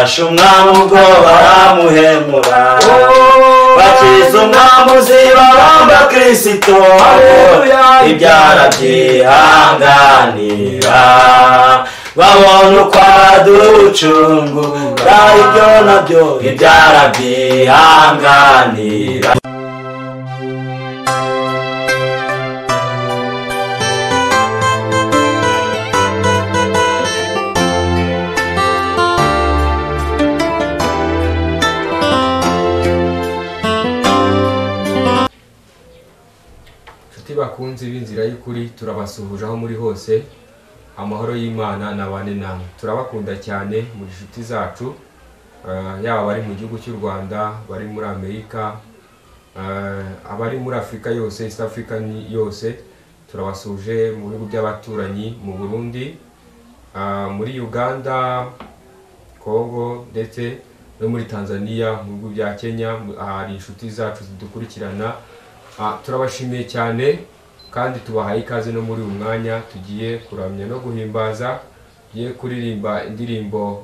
bafashe umwami ubwo baramuhemura bakiza umwamuzi babamba Kristo ibyara byihanganira babona uko aducungura ibyo nabyo ibyara byihanganira. Bakunzi b'inzira y'ukuri turabasuhuje aho muri hose, amahoro y'Imana nabane namwe. Turabakunda cyane muri inshuti zacu, yaba bari mu gihugu cy'u Rwanda, bari muri Amerika, abari muri Afrika yose, East Africa yose, turabasuje mu bihugu by'abaturanyi, mu Burundi, muri Uganda, Congo ndetse no muri Tanzania, mu bihugu bya Kenya, hari inshuti zacu zidukurikirana. Turabashimiye cyane kandi tubahaye ikaze no muri umwanya tugiye kuramya no guhimbaza, tugiye kuririmba indirimbo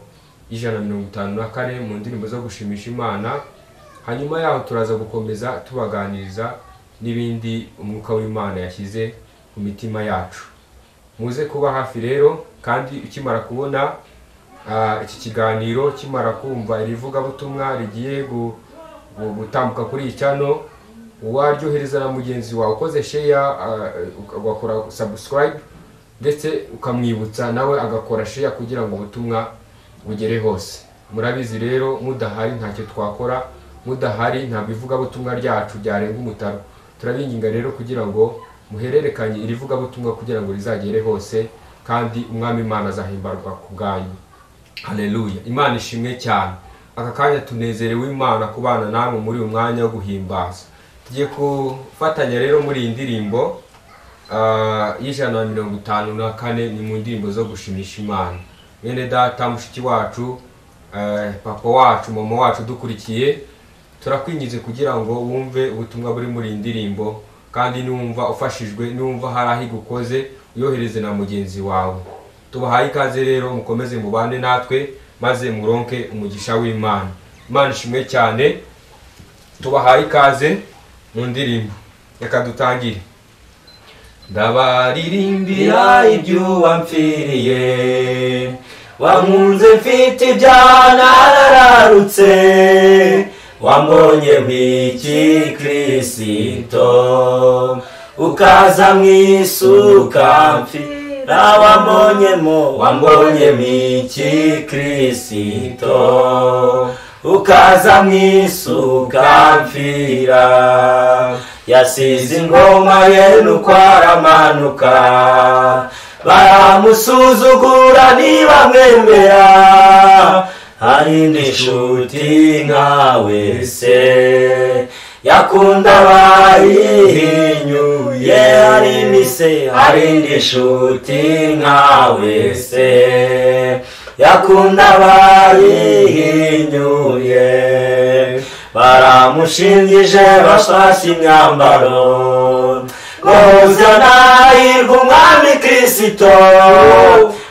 154 mu ndirimbo zo gushimisha Imana. Hanyuma yaho turaza gukomeza tubaganiriza n'ibindi umwuka w'Imana yashyize ku mitima yacu. Muze kuba hafi rero, kandi ukimara kubona iki kiganiro, kimara kumva irivuga butumwa rigiye gutambuka kuri iyi channel, waryohereza na mugenzi wawe, ukoze share, ugakora subscribe ndetse ukamwibutsa nawe agakora share kugira ngo ubutumwa bugere hose. Murabizi rero mudahari ntacyo twakora, mudahari ntabwo ivuga butumwa ryacu ryarenga umutaro. Turabinginga rero kugira ngo muhererekanye irivuga butumwa kugira ngo rizagere hose, kandi umwami Imana azahimbarwa ku bwanyu. Haleluya, Imana ishimwe cyane. Aka kanya tunezerewe Imana kubana namwe muri uyu mwanya wo guhimbaza. Tugiye kufatanya rero muri iyi ndirimbo 154, ni mu ndirimbo zo gushimisha Imana. Mwene data, mushiki wacu, papa wacu, mama wacu dukurikiye, turakwingize kugira ngo wumve ubutumwa buri muri iyi ndirimbo, kandi numva ufashijwe, numva hari aho igukoze, uyohereze na mugenzi wawe. Tubahaye ikaze rero, mukomeze mubane natwe maze muronke umugisha w'Imana. Imana ishimwe cyane. Tubahaye ikaze mu ndirimbo. Reka dutangire. Ndabaririmbira ibyo wampfiriye, wankunze mfite ibyaha narararutse, wambonye mw'iki Kristo, ukaza mw'isuka mfira, wambonye mw'iki Kristo, ukaza mw'isuka mfira. Yasize ingoma ye nuko aramanuka, baramusuzugura ntibamwemera, hari n'inshuti nkawe se, yakunda abayihinyuye, hari n'inshuti nkawe se, yakunda abayihinyuye. Baramushingije bashashe imyambaro, hoziyana umwami Kristo,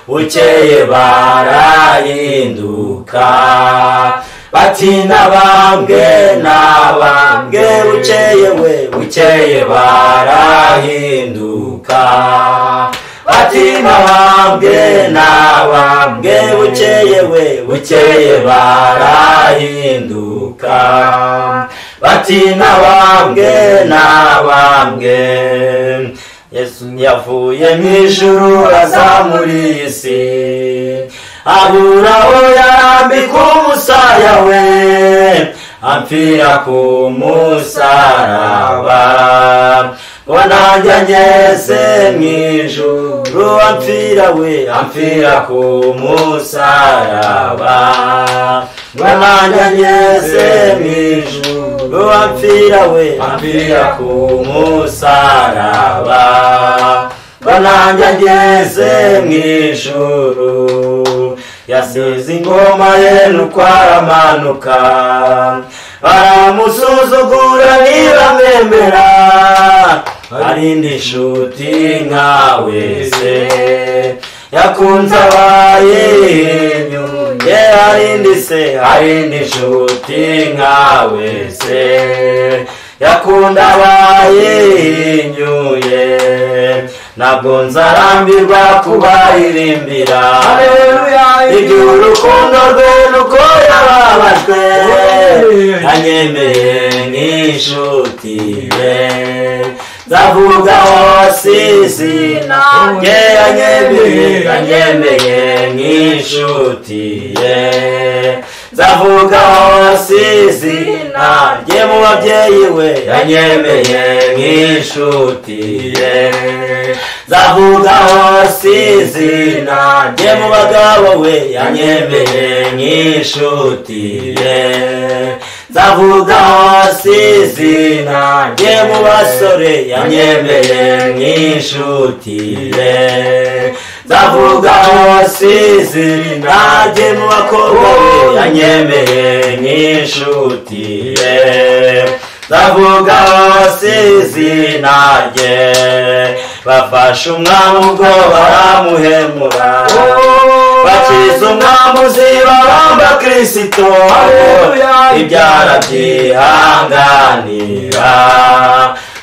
bukeye barahinduka, bati nabambwe, bukeye barahinduka, bati nabambwe, bukeye barahinduka, bati nabambwe. Yesu yavuye mw'ijuru aza muri iyi si, abura aho yarambika umusaya we, ampfira ku musaraba, ngo nanjye ngeze mw'ijuru, ampfira ku musaraba, ngo nanjye ngeze mw'ijuru, ampfira ku musaraba, ngo nanjye ngeze mw'ijuru. Yasize ingoma ye nuko aramanuka, baramusuzugura ntibamwemera, hari n'inshuti nkawe se, yakunze abayihinyuye, harindi se harindi nshuti nkawe se yakunda abayihinyuye ntabwo nzarambirwa kubaririmbira iby'urukundo rwe nuko yababajwe yanyemeye nk'inshuti ye nzavuga hose izina rye yanyemeye nk'inshuti ye nzavuga hose izina rye mu babyeyi we yanyemeye nk'inshuti ye nzavuga hose izina rye mu bagabo we yanyemeye nk'inshuti ye nzavuga hose izina rye mu basore yanyemeye nk'inshuti ye nzavuga hose izina rye mu bakobwa we yanyemeye nk'inshuti ye nzavuga hose izina rye bafashe umwami ubwo baramuhemura bakiza umwami uziba bamba Kristo ibyara byihanganira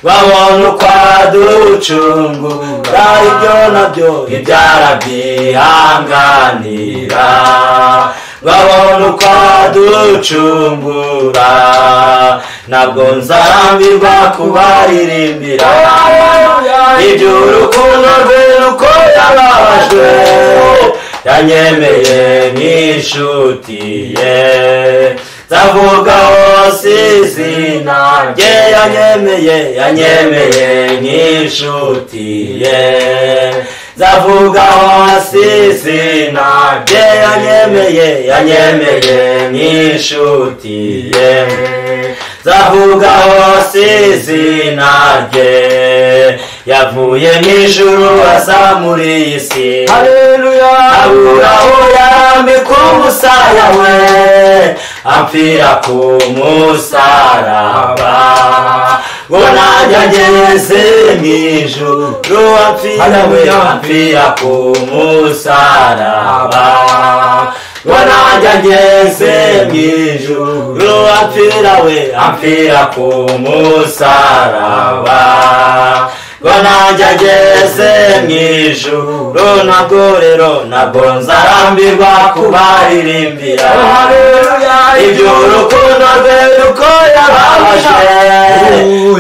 babona uko aducungura ibyo nabyo ibyara byihanganira babona uko aducungura ntabwo nzarambirwa kubaririmbira iby'urukundo rwe nuko yababajwe yanyemeye nk'inshuti ye nzavuga hose izina rye yanyemeye nk'inshuti ye nzavuga hose izina rye yanyemeye nk'inshuti ye nzavuga hose izina rye yavuye mw'ijuru aza muri iyi si abura aho yarambika umusaya we ampfira ku musaraba ngo nanjye ngeze mw'ijuru ampfira ku musaraba ngo nanjye ngeze mw'ijuru ampfira ku musaraba ngo nanjye ngeze mw'ijuru ntabwo nzarambirwa kubaririmbira iby'urukundo rwe nuko yababajwe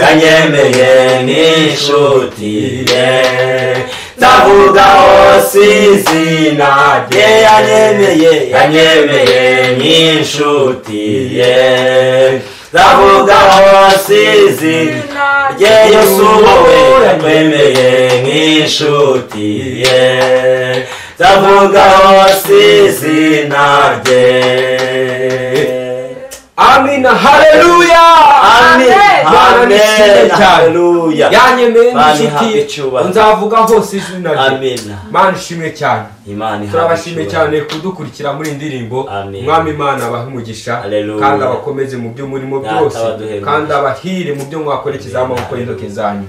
yanyemeye nk'inshuti ye nzavuga hose izina rye yanyemeye nk'inshuti ye nzavuga hose izina rye Yosuwa we yakwemeye nk'inshuti ye nzavuga hose izina rye. Amina, haleluya, amen, haleluya. Yanyemeye inshuti nzavuga hose izina rye. Mana ishimwe cyane, turabashimye cyane kudukurikira muri indirimbo. Mwami Imana abahe umugisha kandi abakomeze mu byo murimo byose kandi abahire mu byo mwakorekeza amaboko y'intoke zanyu.